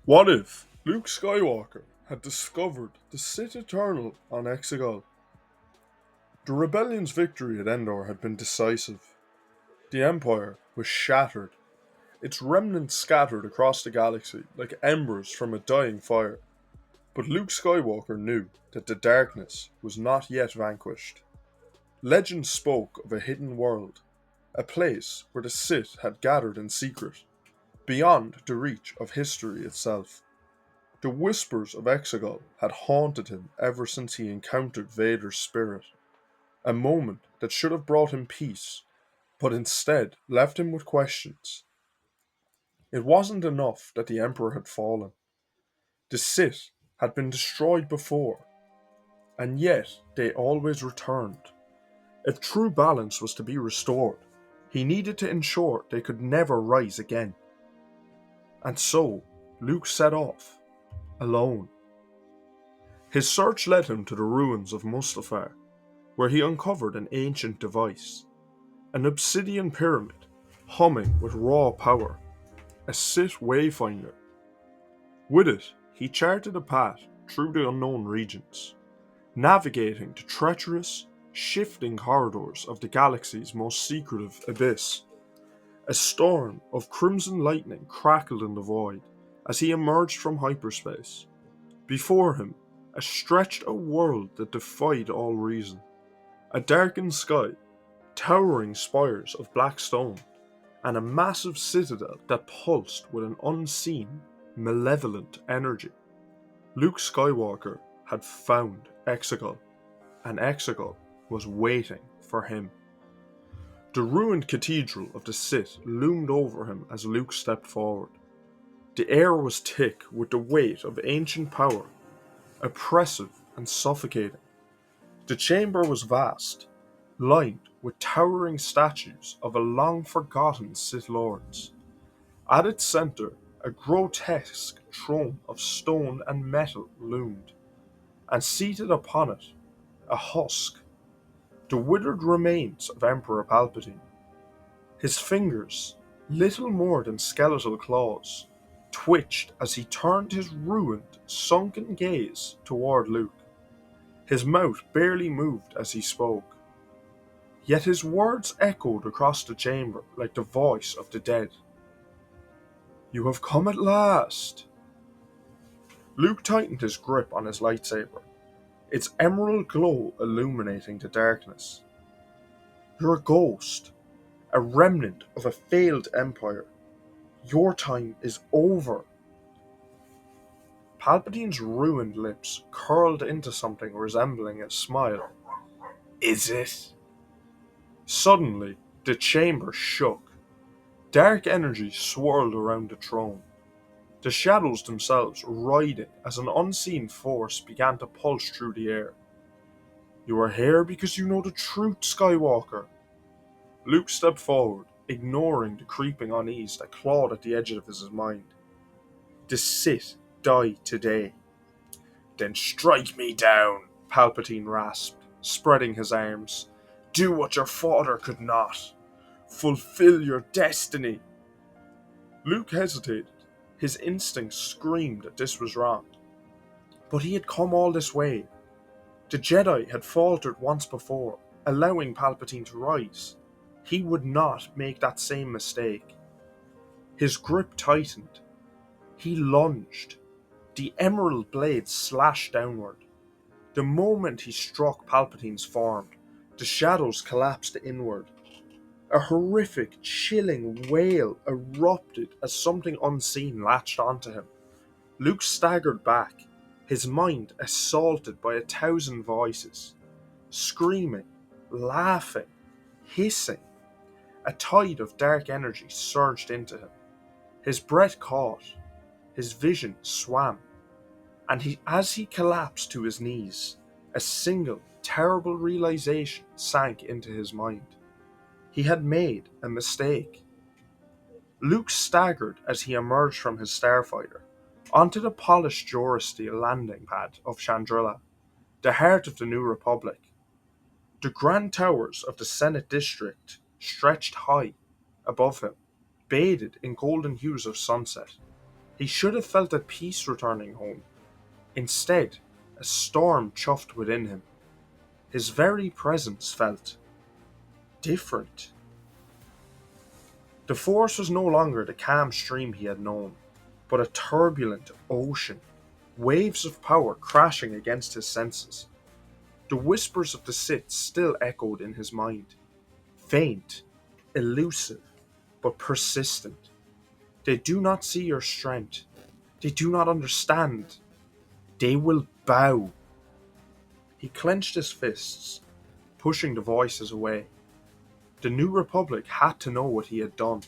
What if Luke Skywalker had discovered the Sith Eternal on Exegol? The rebellion's victory at Endor had been decisive. The Empire was shattered, its remnants scattered across the galaxy like embers from a dying fire. But Luke Skywalker knew that the darkness was not yet vanquished. Legend spoke of a hidden world, a place where the Sith had gathered in secret, beyond the reach of history itself. The whispers of Exegol had haunted him ever since he encountered Vader's spirit, a moment that should have brought him peace, but instead left him with questions. It wasn't enough that the Emperor had fallen. The Sith had been destroyed before, and yet they always returned. If true balance was to be restored, he needed to ensure they could never rise again. And so, Luke set off, alone. His search led him to the ruins of Mustafar, where he uncovered an ancient device, an obsidian pyramid, humming with raw power, a Sith wayfinder. With it, he charted a path through the unknown regions, navigating the treacherous, shifting corridors of the galaxy's most secretive abyss. A storm of crimson lightning crackled in the void as he emerged from hyperspace. Before him, stretched a world that defied all reason. A darkened sky, towering spires of black stone, and a massive citadel that pulsed with an unseen, malevolent energy. Luke Skywalker had found Exegol, and Exegol was waiting for him. The ruined cathedral of the Sith loomed over him as Luke stepped forward. The air was thick with the weight of ancient power, oppressive and suffocating. The chamber was vast, lined with towering statues of a long-forgotten Sith Lords. At its centre, a grotesque throne of stone and metal loomed, and seated upon it, a husk, the withered remains of Emperor Palpatine. His fingers, little more than skeletal claws, twitched as he turned his ruined, sunken gaze toward Luke. His mouth barely moved as he spoke, yet his words echoed across the chamber like the voice of the dead. "You have come at last." Luke tightened his grip on his lightsaber, its emerald glow illuminating the darkness. "You're a ghost, a remnant of a failed empire. Your time is over." Palpatine's ruined lips curled into something resembling a smile. "Is it?" Suddenly, the chamber shook. Dark energy swirled around the throne, the shadows themselves writhing as an unseen force began to pulse through the air. "You are here because you know the truth, Skywalker." Luke stepped forward, ignoring the creeping unease that clawed at the edge of his mind. "The Sith die today." "Then strike me down," Palpatine rasped, spreading his arms. "Do what your father could not. Fulfill your destiny." Luke hesitated. His instincts screamed that this was wrong. But he had come all this way. The Jedi had faltered once before, allowing Palpatine to rise. He would not make that same mistake. His grip tightened. He lunged. The emerald blade slashed downward. The moment he struck Palpatine's form, the shadows collapsed inward. A horrific, chilling wail erupted as something unseen latched onto him. Luke staggered back, his mind assaulted by 1,000 voices, screaming, laughing, hissing. A tide of dark energy surged into him. His breath caught, his vision swam, and as he collapsed to his knees, a single, terrible realization sank into his mind. He had made a mistake. Luke staggered as he emerged from his starfighter, onto the polished Durasteel landing pad of Chandrila, the heart of the New Republic. The grand towers of the Senate District stretched high above him, bathed in golden hues of sunset. He should have felt at peace returning home. Instead, a storm chuffed within him. His very presence felt different. The Force was no longer the calm stream he had known, but a turbulent ocean, waves of power crashing against his senses. The whispers of the Sith still echoed in his mind, faint, elusive, but persistent. They do not see your strength. They do not understand. They will bow. He clenched his fists, pushing the voices away. The New Republic had to know what he had done.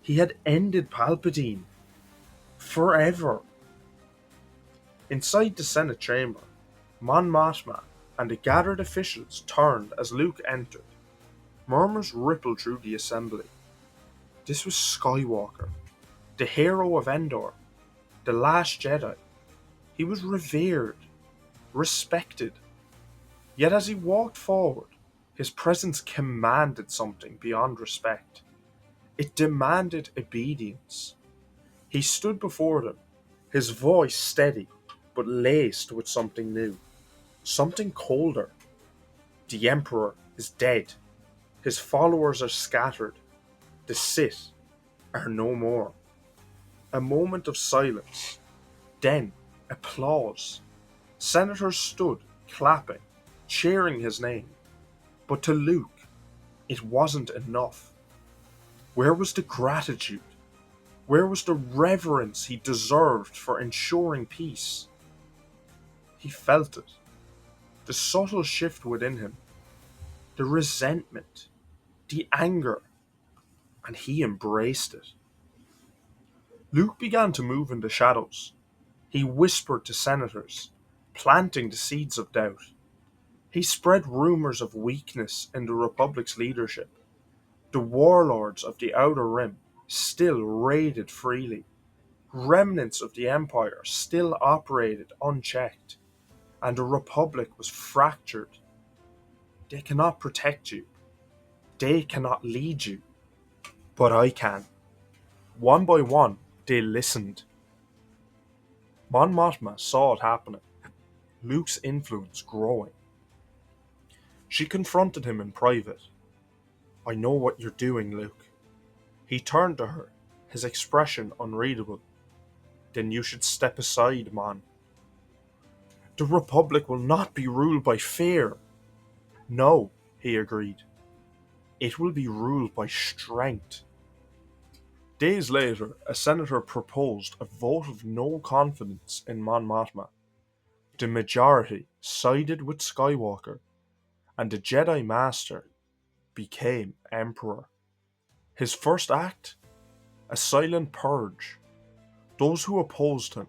He had ended Palpatine. Forever. Inside the Senate chamber, Mon Mothma and the gathered officials turned as Luke entered. Murmurs rippled through the assembly. This was Skywalker, the hero of Endor, the last Jedi. He was revered, respected. Yet as he walked forward, his presence commanded something beyond respect. It demanded obedience. He stood before them, his voice steady, but laced with something new, something colder. The Emperor is dead. His followers are scattered. The Sith are no more. A moment of silence. Then applause. Senators stood, clapping, cheering his name. But to Luke, it wasn't enough. Where was the gratitude? Where was the reverence he deserved for ensuring peace? He felt it. The subtle shift within him. The resentment. The anger. And he embraced it. Luke began to move in the shadows. He whispered to senators, planting the seeds of doubt. He spread rumors of weakness in the Republic's leadership. The warlords of the Outer Rim still raided freely. Remnants of the Empire still operated unchecked. And the Republic was fractured. They cannot protect you. They cannot lead you. But I can. One by one, they listened. Mon Mothma saw it happening. Luke's influence growing. She confronted him in private. I know what you're doing, Luke. He turned to her, his expression unreadable. Then you should step aside, Mon. The Republic will not be ruled by fear. No, he agreed. It will be ruled by strength. Days later, a senator proposed a vote of no confidence in Mon Mothma. The majority sided with Skywalker, and the Jedi Master became Emperor. His first act? A silent purge. Those who opposed him,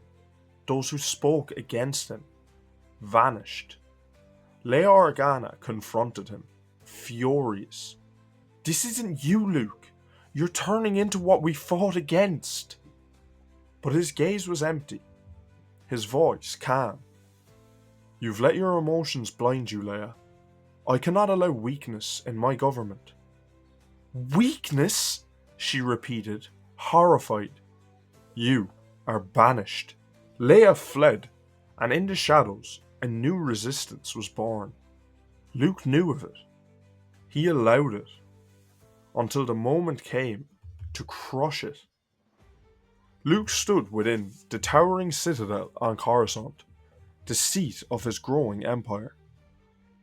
those who spoke against him, vanished. Leia Organa confronted him, furious. This isn't you, Luke. You're turning into what we fought against. But his gaze was empty, his voice calm. You've let your emotions blind you, Leia. I cannot allow weakness in my government. Weakness? She repeated, horrified. You are banished. Leia fled, and in the shadows, a new resistance was born. Luke knew of it. He allowed it. Until the moment came to crush it. Luke stood within the towering citadel on Coruscant, the seat of his growing empire.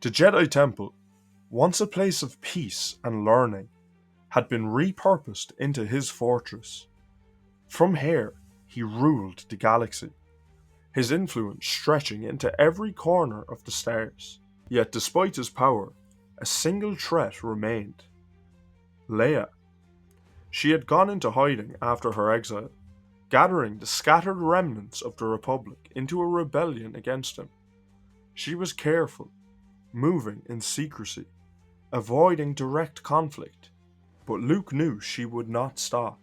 The Jedi Temple, once a place of peace and learning, had been repurposed into his fortress. From here, he ruled the galaxy, his influence stretching into every corner of the stars. Yet despite his power, a single threat remained. Leia. She had gone into hiding after her exile, gathering the scattered remnants of the Republic into a rebellion against him. She was careful, moving in secrecy, avoiding direct conflict, but Luke knew she would not stop.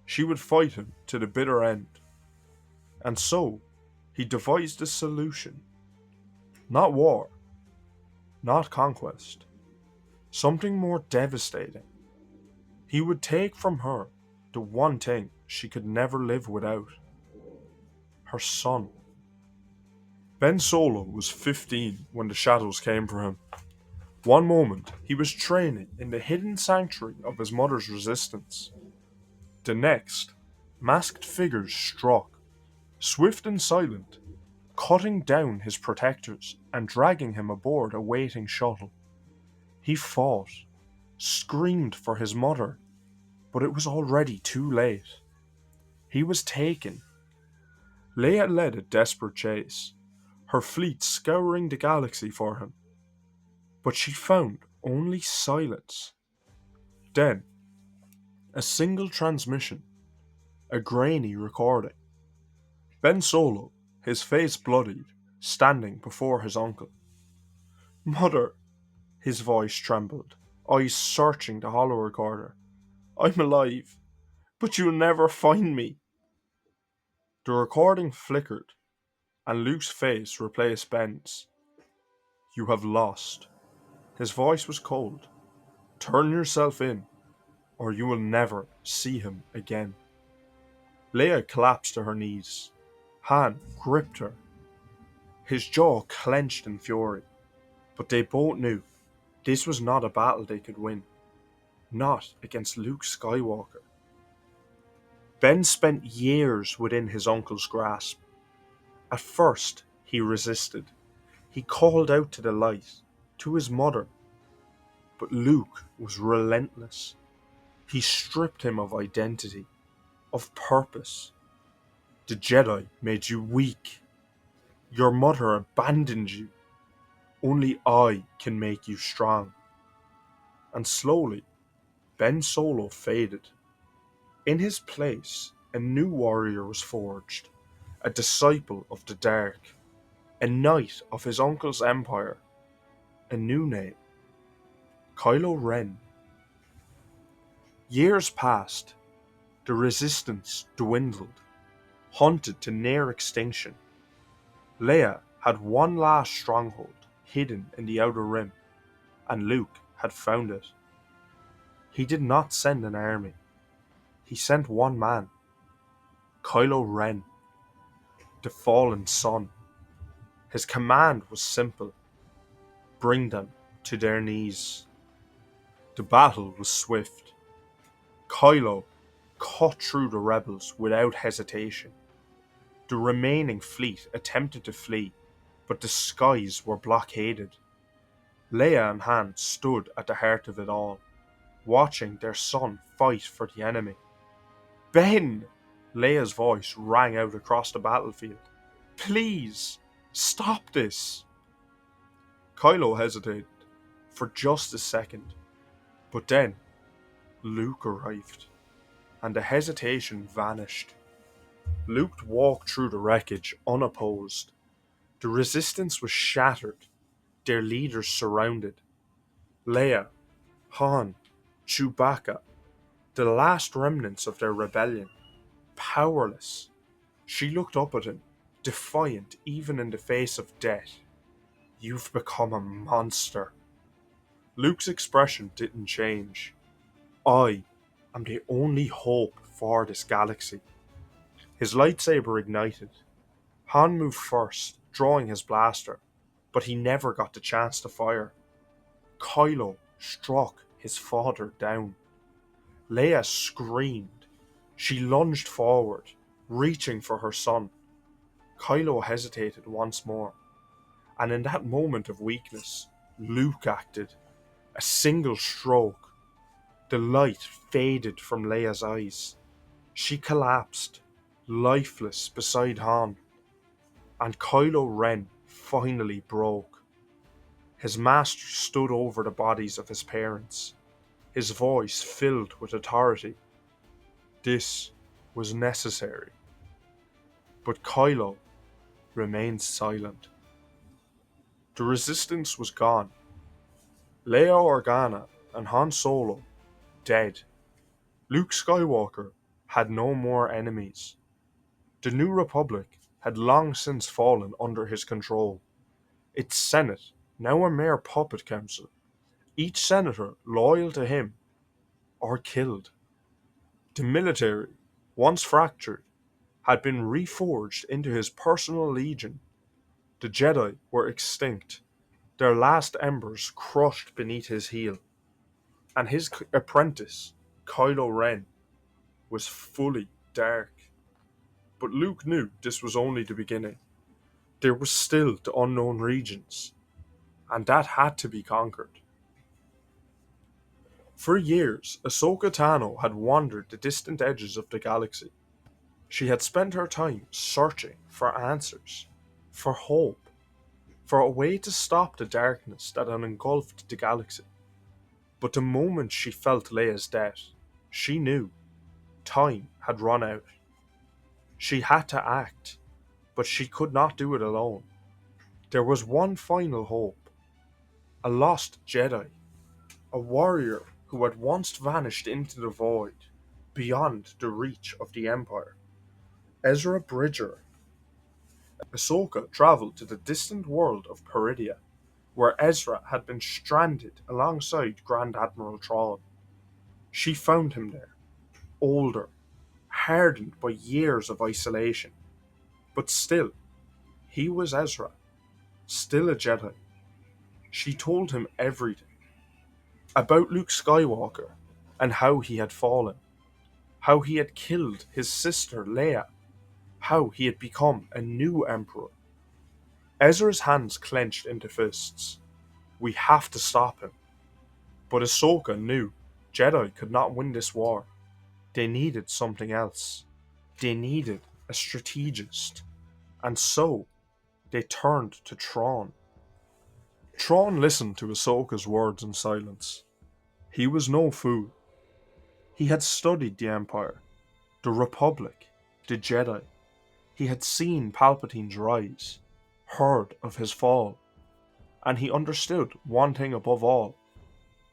She would fight him to the bitter end. And so, he devised a solution. Not war, not conquest, something more devastating. He would take from her the one thing she could never live without: her son. Ben Solo was 15 when the shadows came for him. One moment, he was training in the hidden sanctuary of his mother's resistance. The next, masked figures struck, swift and silent, cutting down his protectors and dragging him aboard a waiting shuttle. He fought, screamed for his mother, but it was already too late. He was taken. Leia led a desperate chase, her fleet scouring the galaxy for him. But she found only silence. Then, a single transmission, a grainy recording. Ben Solo, his face bloodied, standing before his uncle. "Mother," his voice trembled, eyes searching the hollow recorder. "I'm alive, but you'll never find me." The recording flickered, and Luke's face replaced Ben's. "You have lost." His voice was cold. "Turn yourself in, or you will never see him again." Leia collapsed to her knees. Han gripped her. His jaw clenched in fury. But they both knew this was not a battle they could win. Not against Luke Skywalker. Ben spent years within his uncle's grasp. At first, he resisted. He called out to the light, to his mother. But Luke was relentless. He stripped him of identity, of purpose. "The Jedi made you weak. Your mother abandoned you. Only I can make you strong." And slowly, Ben Solo faded. In his place, a new warrior was forged, a disciple of the dark, a knight of his uncle's empire, a new name: Kylo Ren. Years passed. The resistance dwindled, hunted to near extinction. Leia had one last stronghold hidden in the Outer Rim, and Luke had found it. He did not send an army. He sent one man: Kylo Ren, the fallen son. His command was simple: bring them to their knees. The battle was swift. Kylo cut through the rebels without hesitation. The remaining fleet attempted to flee, but the skies were blockaded. Leia and Han stood at the heart of it all, watching their son fight for the enemy. "Ben!" Leia's voice rang out across the battlefield. "Please, stop this!" Kylo hesitated for just a second, but then Luke arrived, and the hesitation vanished. Luke walked through the wreckage unopposed. The resistance was shattered, their leaders surrounded. Leia, Han, Chewbacca, the last remnants of their rebellion, powerless. She looked up at him, defiant even in the face of death. "You've become a monster." Luke's expression didn't change. "I am the only hope for this galaxy." His lightsaber ignited. Han moved first, drawing his blaster, but he never got the chance to fire. Kylo struck his father down. Leia screamed. She lunged forward, reaching for her son. Kylo hesitated once more, and in that moment of weakness, Luke acted. A single stroke. The light faded from Leia's eyes. She collapsed, lifeless beside Han, and Kylo Ren finally broke. His master stood over the bodies of his parents, his voice filled with authority. This was necessary. But Kylo remained silent. The resistance was gone. Leia Organa and Han Solo dead. Luke Skywalker had no more enemies. The New Republic had long since fallen under his control. Its Senate, now a mere puppet council, each senator loyal to him or killed. The military, once fractured, had been reforged into his personal legion. The Jedi were extinct, their last embers crushed beneath his heel, and his apprentice, Kylo Ren, was fully dark. But Luke knew this was only the beginning. There was still the unknown regions, and that had to be conquered. For years, Ahsoka Tano had wandered the distant edges of the galaxy. She had spent her time searching for answers, for hope, for a way to stop the darkness that had engulfed the galaxy. But the moment she felt Leia's death, she knew time had run out. She had to act, but she could not do it alone. There was one final hope. A lost Jedi, a warrior who had once vanished into the void, beyond the reach of the Empire. Ezra Bridger. Ahsoka travelled to the distant world of Peridia, where Ezra had been stranded alongside Grand Admiral Thrawn. She found him there, older, hardened by years of isolation. But still, he was Ezra, still a Jedi. She told him everything. About Luke Skywalker, and how he had fallen. How he had killed his sister Leia. How he had become a new Emperor. Ezra's hands clenched into fists. We have to stop him. But Ahsoka knew Jedi could not win this war. They needed something else. They needed a strategist. And so, they turned to Thrawn. Thrawn listened to Ahsoka's words in silence. He was no fool. He had studied the Empire, the Republic, the Jedi. He had seen Palpatine's rise, heard of his fall, and he understood one thing above all.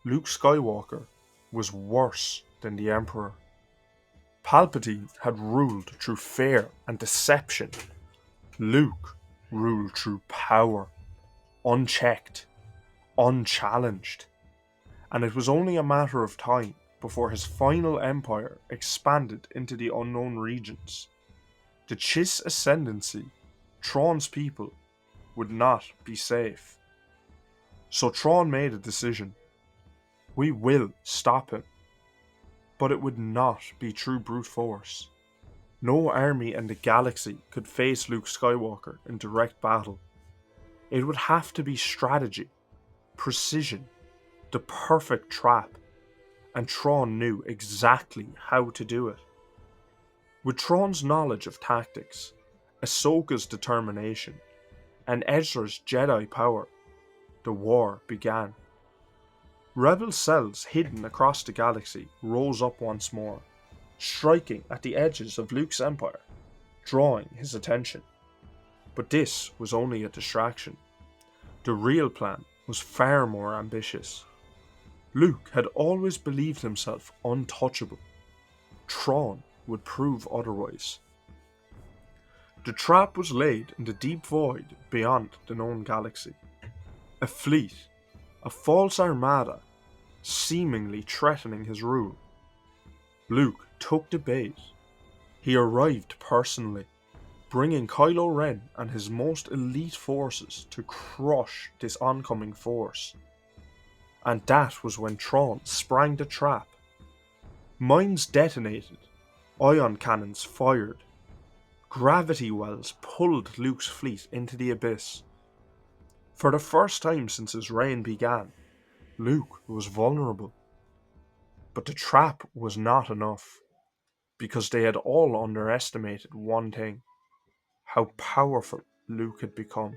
Luke Skywalker was worse than the Emperor. Palpatine had ruled through fear and deception. Luke ruled through power, unchecked, unchallenged. And it was only a matter of time before his final empire expanded into the unknown regions. The Chiss ascendancy, Thrawn's people, would not be safe. So Thrawn made a decision. We will stop him. But it would not be through brute force. No army in the galaxy could face Luke Skywalker in direct battle. It would have to be strategy, precision, the perfect trap, and Thrawn knew exactly how to do it. With Thrawn's knowledge of tactics, Ahsoka's determination, and Ezra's Jedi power, the war began. Rebel cells hidden across the galaxy rose up once more, striking at the edges of Luke's empire, drawing his attention. But this was only a distraction. The real plan was far more ambitious. Luke had always believed himself untouchable. Thrawn would prove otherwise. The trap was laid in the deep void beyond the known galaxy. A fleet, a false armada, seemingly threatening his rule. Luke took the bait. He arrived personally, bringing Kylo Ren and his most elite forces to crush this oncoming force. And that was when Thrawn sprang the trap. Mines detonated, ion cannons fired, gravity wells pulled Luke's fleet into the abyss. For the first time since his reign began, Luke was vulnerable. But the trap was not enough, because they had all underestimated one thing: how powerful Luke had become.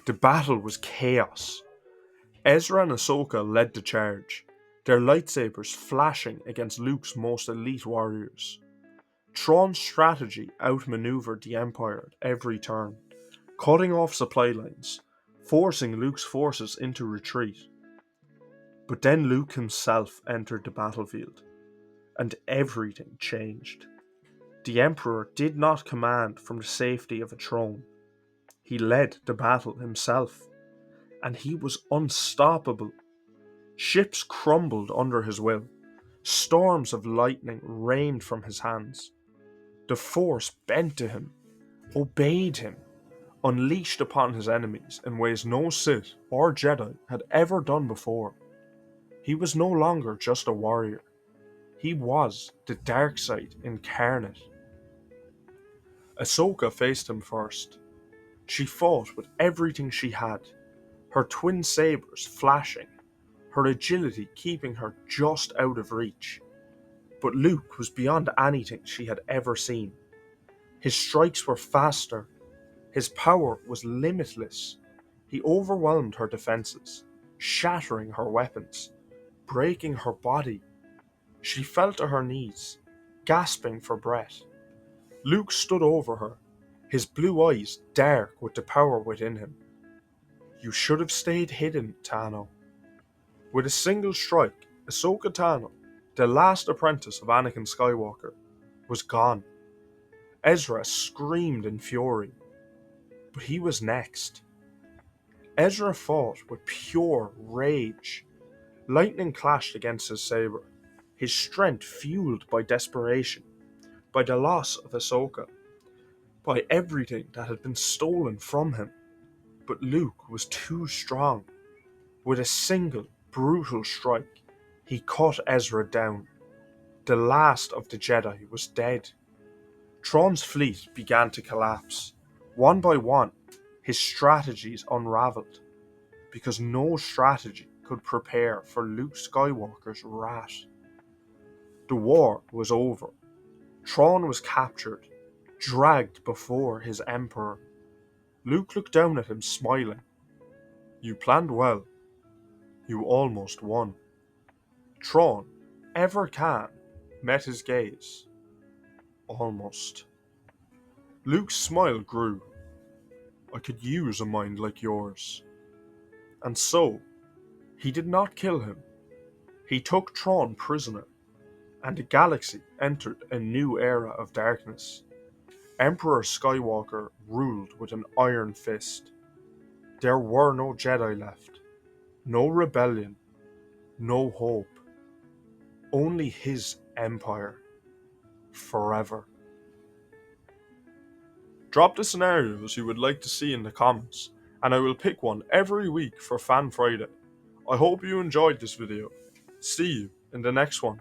The battle was chaos. Ezra and Ahsoka led the charge, their lightsabers flashing against Luke's most elite warriors. Thrawn's strategy outmaneuvered the Empire at every turn, cutting off supply lines, forcing Luke's forces into retreat. But then Luke himself entered the battlefield, and everything changed. The Emperor did not command from the safety of a throne. He led the battle himself, and he was unstoppable. Ships crumbled under his will, Storms of lightning rained from his hands. The Force bent to him, obeyed him, unleashed upon his enemies in ways no Sith or Jedi had ever done before. He was no longer just a warrior. He was the dark side incarnate. Ahsoka faced him first. She fought with everything she had, her twin sabers flashing, her agility keeping her just out of reach. But Luke was beyond anything she had ever seen. His strikes were faster, his power was limitless. He overwhelmed her defenses, shattering her weapons, breaking her body. She fell to her knees, gasping for breath. Luke stood over her, his blue eyes dark with the power within him. You should have stayed hidden, Tano. With a single strike, Ahsoka Tano, the last apprentice of Anakin Skywalker, was gone. Ezra screamed in fury, but he was next. Ezra fought with pure rage. Lightning clashed against his saber, his strength fueled by desperation, by the loss of Ahsoka, by everything that had been stolen from him. But Luke was too strong. With a single, brutal strike, he cut Ezra down. The last of the Jedi was dead. Thrawn's fleet began to collapse. One by one, his strategies unraveled, because no strategy could prepare for Luke Skywalker's wrath. The war was over. Thrawn was captured, dragged before his Emperor. Luke looked down at him, smiling. You planned well. You almost won. Thrawn, ever calm, met his gaze. Almost. Luke's smile grew. I could use a mind like yours. And so, he did not kill him. He took Thrawn prisoner, and the galaxy entered a new era of darkness. Emperor Skywalker ruled with an iron fist. There were no Jedi left, no rebellion, no hope. Only his empire, forever. Drop the scenarios you would like to see in the comments, and I will pick one every week for Fan Friday. I hope you enjoyed this video. See you in the next one.